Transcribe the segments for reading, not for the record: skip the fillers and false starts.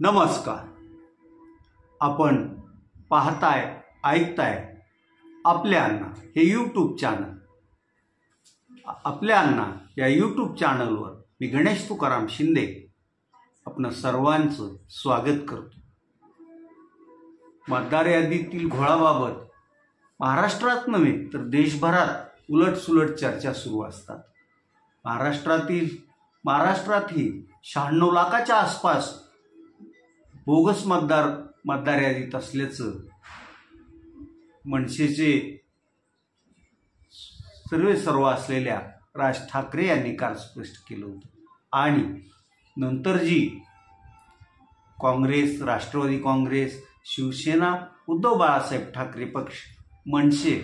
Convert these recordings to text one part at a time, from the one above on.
नमस्कार. आपण पाहताय ऐकताय आपल्या अण्णा हे यूट्यूब चॅनल. आपल्या अण्णा या यूट्यूब चॅनलवर मी गणेश तुकाराम शिंदे आपण सर्वांचं स्वागत करतो. मतदार यादीतील घोळाबाबत महाराष्ट्रात नव्हे तर देशभरात उलटसुलट चर्चा सुरू असतात. महाराष्ट्रातही 96 लाखाच्या आसपास बोगस मतदार यादीत असल्याचं मनसेचे सर्व असलेल्या राज ठाकरे यांनी काल स्पष्ट केलं होतं. आणि नंतर जी काँग्रेस, राष्ट्रवादी काँग्रेस, शिवसेना, उद्धव बाळासाहेब ठाकरे पक्ष, मनसे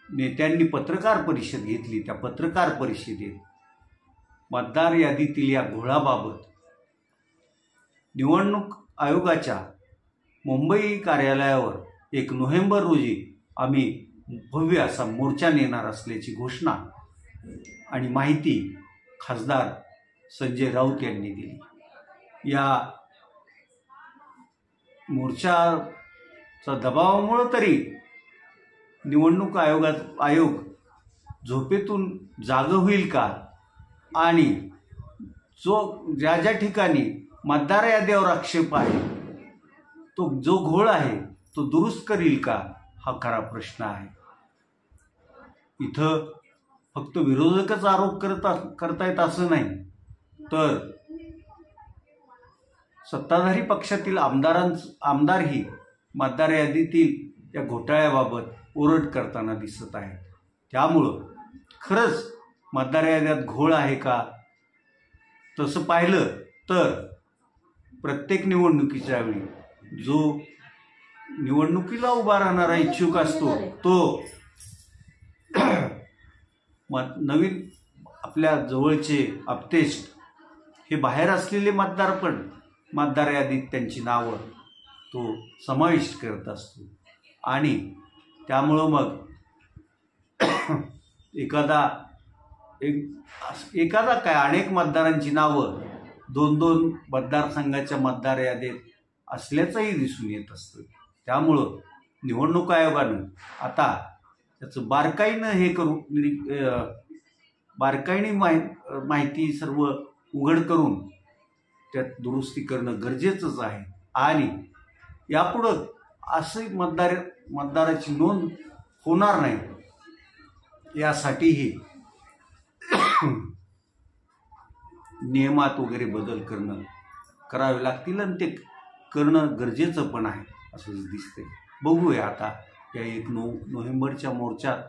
नेत्यांनी पत्रकार परिषद घेतली. त्या पत्रकार परिषदेत मतदार यादीतील या घोळाबाबत निवडणूक आयोगाच्या मुंबई कार्यालयावर 1 नोव्हेंबर रोजी आम्ही भव्य असा मोर्चा नेणार असल्याची घोषणा आणि माहिती खासदार संजय राऊत यांनी दिली. या मोर्चाच्या दबावामुळे तरी निवडणूक आयोग झोपेतून जाग होईल का आणि ज्या ठिकाणी मतदार यादीवर आक्षेप आहे तो जो घोळ आहे तो दुरुस्त करील का हा खरा प्रश्न आहे. इथं फक्त विरोधकच आरोप करतायत असं नाही, तर सत्ताधारी पक्षातील आमदारही मतदार यादीतील या घोटाळ्याबाबत ओरड करताना दिसत आहेत. त्यामुळं खरंच मतदार यादीत घोळ आहे का? तसं पाहिलं तर प्रत्येक निवडणुकीच्या वेळी जो निवडणुकीला उभा राहणारा इच्छुक असतो तो नवीन आपल्या जवळचे अपतेष्ट हे बाहेर असलेले मतदार पण मतदार यादीत त्यांची नावं तो समाविष्ट करत असतो. आणि त्यामुळं मग एखादा काय अनेक मतदारांची नावं 2-2 मतदारसंघाच्या मतदार यादीत असल्याचंही दिसून येत असतं. त्यामुळं निवडणूक आयोगानं आता त्याचं बारकाईने माहिती सर्व उघड करून त्यात दुरुस्ती करणं गरजेचंच आहे. आणि यापुढं असं मतदाराची नोंद होणार नाही यासाठीही नियमात वगैरे बदल करावे लागतील आणि ते करणं गरजेचं पण आहे असंच दिसतंय. बघूया आता या 1 नोव्हेंबरच्या मोर्चात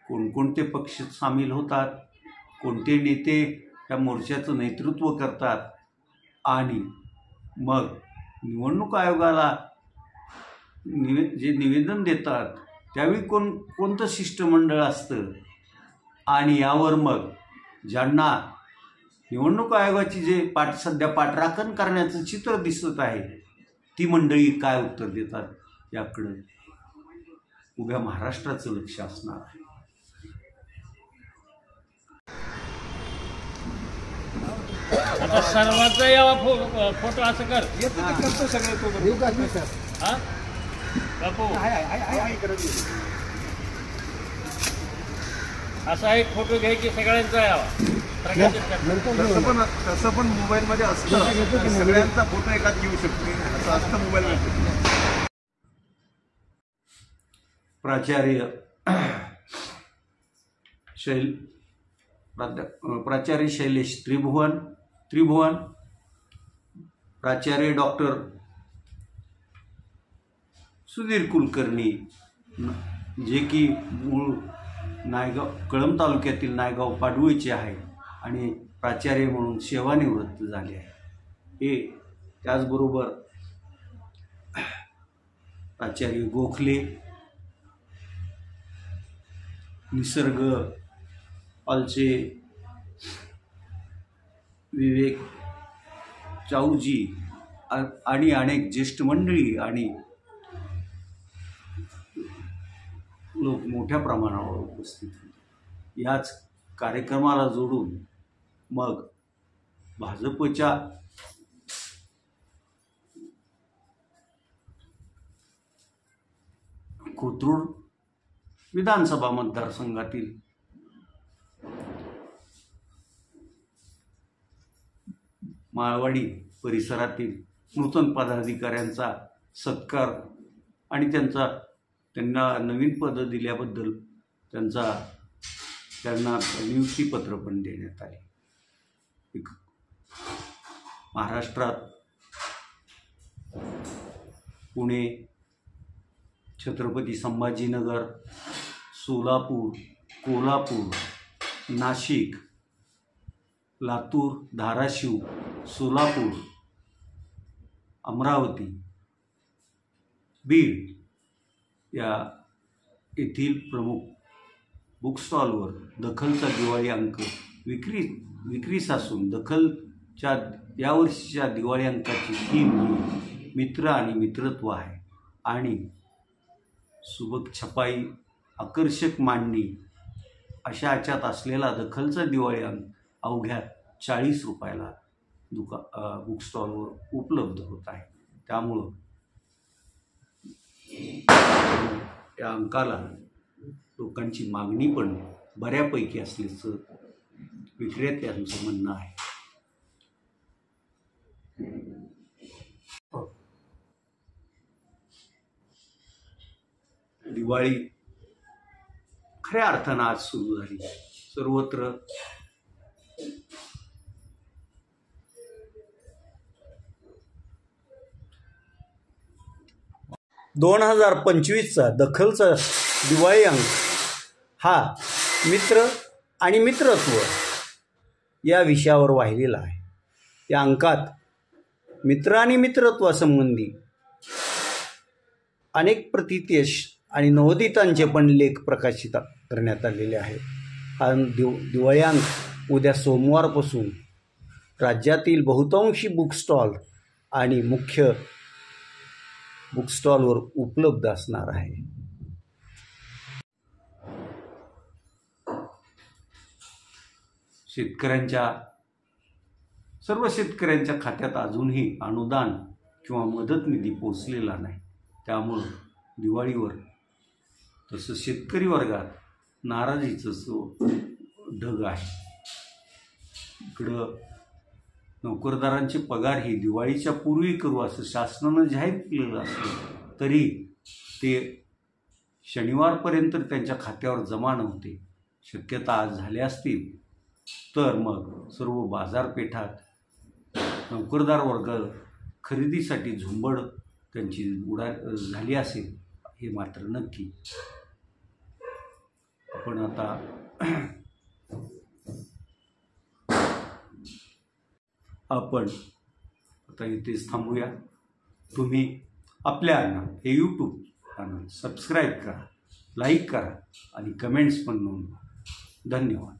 कोणकोणते पक्ष सामील होतात, कोणते नेते या मोर्चाचं नेतृत्व करतात आणि मग निवडणूक आयोगाला जे निवेदन देतात त्यावेळी कोणतं शिष्टमंडळ असतं आणि यावर मग ज्यांना निवडणूक आयोगाची जे सध्या पाठराखण करण्याचं चित्र दिसत आहे ती मंडळी काय उत्तर देतात याकडे उभ्या महाराष्ट्राचं लक्ष असणार आहे. आता सर्वांचा यावा फोटो असं कर करतो सगळं असा एक फोटो घ्यायची सगळ्यांचा यावा. तसं पण मोबाईल मध्ये असतं, सगळ्यांचा फोटो एकात घेऊ शकतो असं असतं मोबाईल मध्ये. प्राचार्य शैलेश त्रिभुवन, प्राचार्य डॉक्टर सुधीर कुलकर्णी जे की मूळ कळंब तालुक्यातील नायगाव पाडवळीचे आहे आणि प्राचार्य म्हणून सेवानिवृत्त झाले आहे. हे त्याचबरोबर प्राचार्य गोखले, निसर्ग पालचे, विवेक चाऊजी आणि अनेक ज्येष्ठ मंडळी आणि लोक मोठ्या प्रमाणावर उपस्थित होते. याच कार्यक्रमाला जोडून मग भाजपच्या कोथरूड विधानसभा मतदारसंघातील माळवाडी परिसरातील नूतन पदाधिकाऱ्यांचा सत्कार आणि त्यांना नवीन पद दिल्याबद्दल त्यांना नियुक्तीपत्र पण देण्यात आले. महाराष्ट्रात पुणे, छत्रपती संभाजीनगर, सोलापूर, कोल्हापूर, नाशिक, लातूर, धाराशिव, सोलापूर, अमरावती, बीड येथील प्रमुख बुक स्टॉलवर दखलचा दिवाळी अंक विक्रीस असून दखलच्या यावर्षीच्या दिवाळी अंकाची थीम ही मित्र आणि मित्रत्व आहे आणि सुबक छपाई, आकर्षक मांडणी अशा ह्याच्यात असलेला दखलचा दिवाळी अंक अवघ्या 40 रुपयाला बुक स्टॉलवर उपलब्ध होत आहे. त्यामुळं या अंकाला लोकांची मागणी पण बऱ्यापैकी असल्याचं विक्रेत्यांचं म्हणणं आहे. दिवाळी खऱ्या अर्थानं आज सुरू झाली. सर्वत्र 2025चा दखलचा दिवाळी अंक हा मित्र आणि मित्रत्व या विषयावर वाहिलेला आहे. या अंकात मित्र आणि मित्रत्वासंबंधी अनेक प्रतितेश आणि नवोदितांचे पण लेख प्रकाशित करण्यात आलेले आहेत. हा दिवाळी अंक उद्या सोमवारपासून राज्यातील बहुतांशी बुक स्टॉल आणि मुख्य बुक स्टॉलवर उपलब्ध असणार आहे. सर्व शेतकऱ्यांच्या खात्यात अजूनही अनुदान किंवा मदत निधी पोचलेला नाही. त्यामुळं दिवाळीवर तसं शेतकरी वर्गात नाराजीचं ढग आहे. इकडं नोकरदारांचे पगार ही दिवाळीच्या पूर्वी करू असं शासनानं जाहीर केलेलं असलं तरी ते शनिवारपर्यंत त्यांच्या खात्यावर जमा नव्हते. शक्यता आज झाल्या असतील तर मग सर्व बाजारपेठात नोकरदार वर्ग खरेदीसाठी झुंबड त्यांची झाली असेल हे मात्र नक्की. आपण आता इथेच थांबूया. तुम्ही आपल्या हे यूट्यूब चॅनल सबस्क्राईब करा, लाईक करा आणि कमेंट्स पण नोंदवा. धन्यवाद.